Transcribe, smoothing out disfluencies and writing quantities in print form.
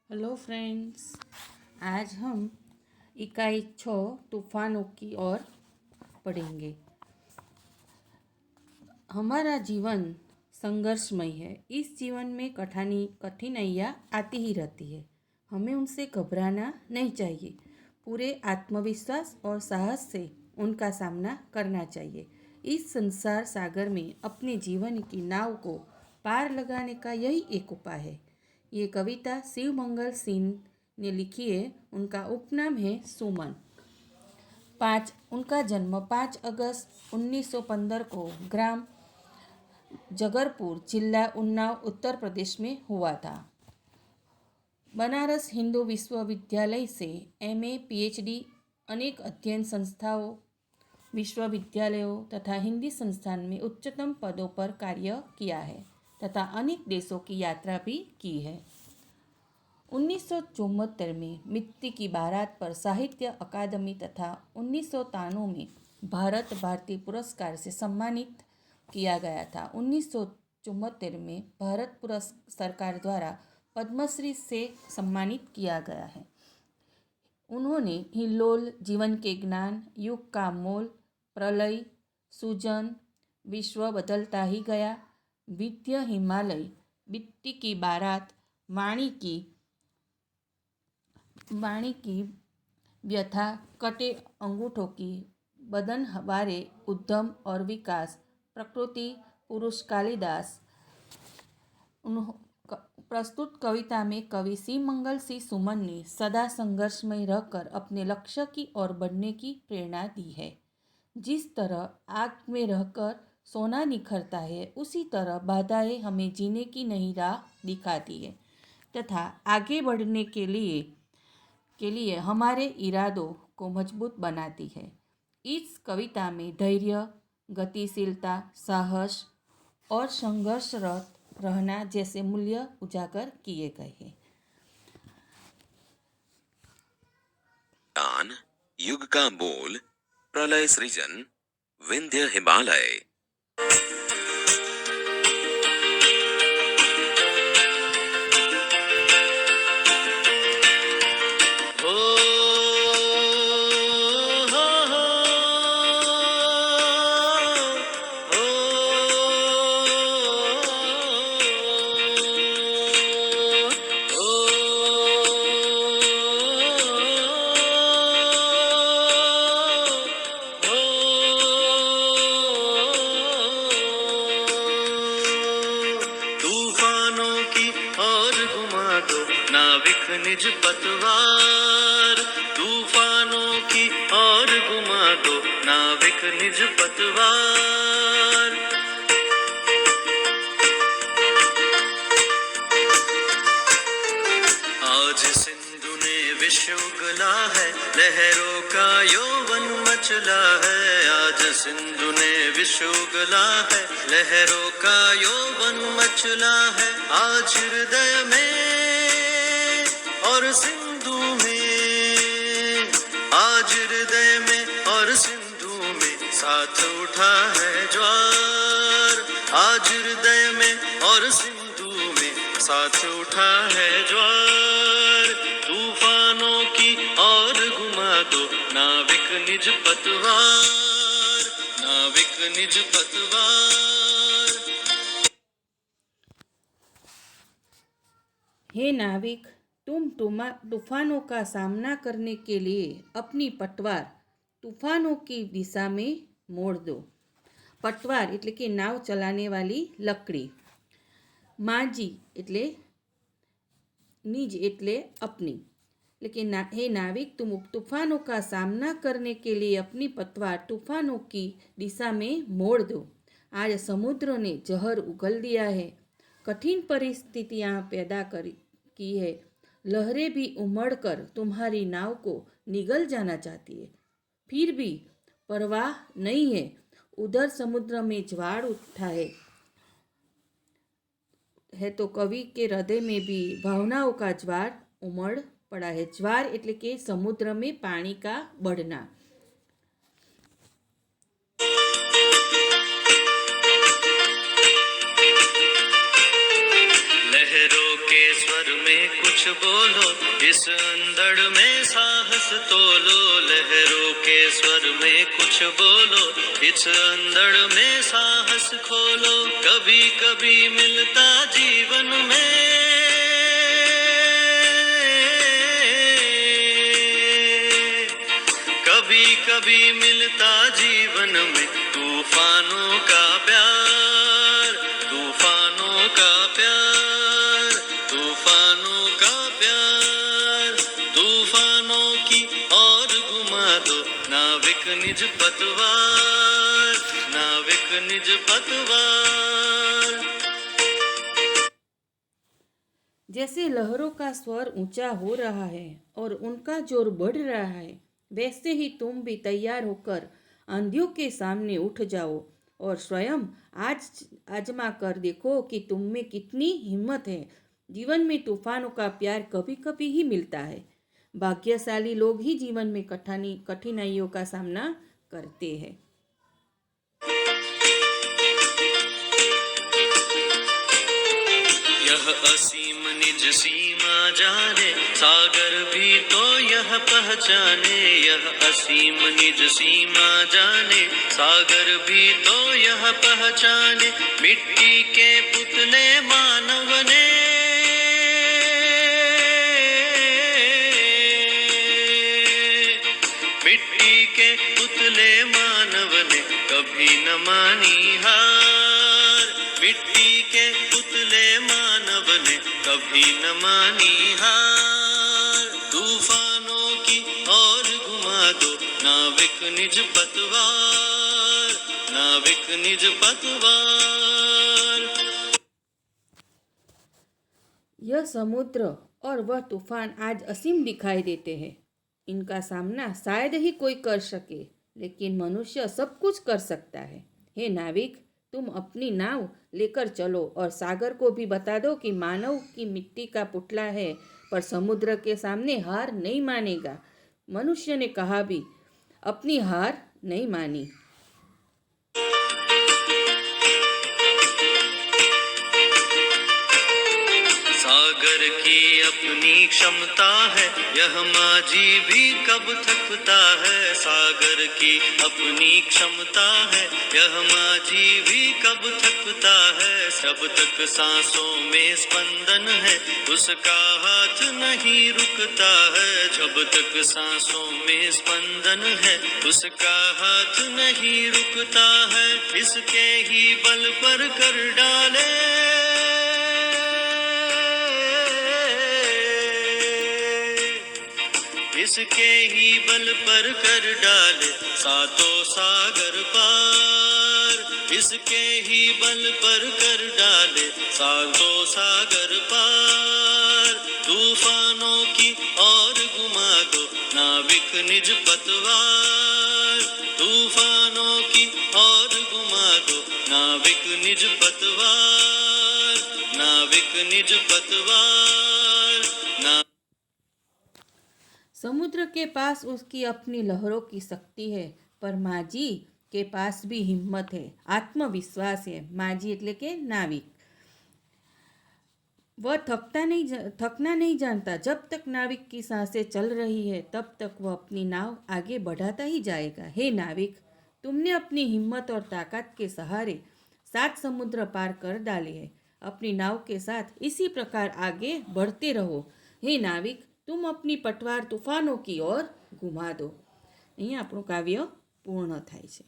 Hello friends. आज हम इकाई 6 तूफानों की ओर पढ़ेंगे। हमारा जीवन संघर्षमय है। इस जीवन में कठिनाइयाँ आती ही रहती है। हमें उनसे घबराना नहीं चाहिए। पूरे आत्मविश्वास और साहस से उनका सामना करना चाहिए। इस संसार सागर में अपने जीवन की नाव को पार लगाने का यही एक उपाय है। ये कविता शिव मंगल सिंह ने लिखी है। उनका उपनाम है सुमन। उनका जन्म 5 अगस्त 1915 को ग्राम जगरपुर, जिला उन्नाव, उत्तर प्रदेश में हुआ था। बनारस हिंदू विश्वविद्यालय से एमए, पीएचडी, अनेक अध्ययन संस्थाओं, विश्वविद्यालयों तथा हिंदी संस्थान में उच्चतम पदों पर कार्य किया है तथा अनेक देशों की यात्रा भी की है। 1974 में मिट्टी की बारात पर साहित्य अकादमी तथा 1993 में भारत भारती पुरस्कार से सम्मानित किया गया था। 1974 में भारत सरकार द्वारा पद्मश्री से सम्मानित किया गया है। उन्होंने हिल्लोल, जीवन के ज्ञान, युग का मोल, प्रलय, सूजन, विश्व बदलता ही गया, विद्या हिमालय, मिट्टी की बारात, वाणी की व्यथा, कटे अंगूठों की, बदन हवारे, उद्यम और विकास, प्रकृति, पुरुष कालिदास। प्रस्तुत कविता में कवि शिव मंगल सिंह सुमन ने सदा संघर्षमय रहकर अपने लक्ष्य की ओर बढ़ने की प्रेरणा दी है। जिस तरह आग में रहकर सोना निखरता है, उसी तरह बाधाएं हमें जीने की नई राह दिखाती है तथा आगे बढ़ने के लिए हमारे इरादों को मजबूत बनाती है। इस कविता में धैर्य, गतिशीलता, साहस और संघर्षरत रहना जैसे मूल्य उजागर किए गए हैं। युग का मोल, प्रलय सृजन, विंध्य हिमालय। निज पतवार, तूफानों की ओर घुमा दो नाविक निज पतवार। आज सिंधु ने विश्व उगला है, लहरों का यौवन मचला है। आज सिंधु ने विश्व उगला है, लहरों का यौवन मचला है। आज हृदय में और सिंधु में, आज हृदय में और सिंधु में साथ उठा है ज्वार। आज हृदय में और सिंधु में साथ उठा है ज्वार। तूफानों की ओर घुमा दो नाविक निज पतवार, नाविक निज पतवार। हे नाविक, तुम तूफानों का सामना करने के लिए अपनी पटवार तूफानों की दिशा में मोड़ दो। पटवार એટલે કે નાવ ચલાने वाली लकड़ी। माजी એટલે निज એટલે अपनी। लेकिन हे नाविक, तुम तूफानों का सामना करने के लिए अपनी पतवार तूफानों की दिशा में मोड़ दो। आज समुद्र ने जहर उगल दिया है, कठिन परिस्थितियां पैदा की है। लहरें भी उमड़कर तुम्हारी नाव को निगल जाना चाहती है, फिर भी परवाह नहीं है। उधर समुद्र में ज्वार उठा है तो कवि के हृदय में भी भावनाओं का ज्वार उमड़ पड़ा है। ज्वार એટલે કે समुद्र में पानी का बढ़ना। लहरों के स्वर में कुछ बोलो, इस अंधड़ में साहस तोलो, लहरों के स्वर में कुछ बोलो, इस अंधड़ में साहस खोलो। कभी कभी मिलता जीवन में, कभी कभी मिलता जीवन में तूफानों का प्यार, तूफानों का प्यार, तूफानों का प्यार। तूफानों की और घुमा दो नाविक निज पतवार, नाविक निज पतवार। जैसे लहरों का स्वर ऊंचा हो रहा है और उनका जोर बढ़ रहा है, वैसे ही तुम भी तैयार होकर आंधियों के सामने उठ जाओ और स्वयं आजमा कर देखो कि तुम में कितनी हिम्मत है। जीवन में तूफानों का प्यार कभी कभी ही मिलता है। भाग्यशाली लोग ही जीवन में कठिनाइयों का सामना करते हैं। यह असीम निज सीमा जाने, सागर भी तो यह पहचाने। यह असीम निज सीमा जाने, सागर भी तो यह पहचाने। मिट्टी के पुतले मानव ने, मिट्टी के पुतले मानव ने कभी न मानी हार। मिट्टी के पुतले मानव ने कभी न मानी हार। तूफानों की और घुमा दो नाविक निज पतवार, नाविक निज पतवार। यह समुद्र और वह तूफान आज असीम दिखाई देते हैं। इनका सामना शायद ही कोई कर सके, लेकिन मनुष्य सब कुछ कर सकता है। हे नाविक, तुम अपनी नाव लेकर चलो और सागर को भी बता दो कि मानव की मिट्टी का पुतला है, पर समुद्र के सामने हार नहीं मानेगा। मनुष्य ने कहा भी अपनी हार नहीं मानी। सागर की अपनी क्षमता है, यह माझी भी कब थकता है। सागर की अपनी क्षमता है, यह माझी भी कब थकता है। जब तक सांसों में स्पंदन है, उसका हाथ नहीं रुकता है। जब तक सांसों में स्पंदन है, उसका हाथ नहीं रुकता है। इसके ही बल पर कर डाले, इसके ही बल पर कर डाले सातों सागर पार। इसके ही बल पर कर डाले सातों सागर पार। तूफानों की और घुमा दो नाविक निज पतवार। तूफानों की और घुमा दो नाविक निज पतवार, नाविक निज पतवार। समुद्र के पास उसकी अपनी लहरों की शक्ति है, पर माझी के पास भी हिम्मत है, आत्मविश्वास है। माझी એટલે કે नाविक वह थकना नहीं जानता। जब तक नाविक की सांसें चल रही है, तब तक वह अपनी नाव आगे बढ़ाता ही जाएगा। हे नाविक, तुमने अपनी हिम्मत और ताकत के सहारे 7 समुद्र पार कर डाले हैं। अपनी नाव के साथ इसी प्रकार आगे बढ़ते रहो। हे नाविक, तुम अपनी पटવાર તૂફાનો की ओर घुमा दो। અહીંયા આપણું કાવ્ય પૂર્ણ થાય છે।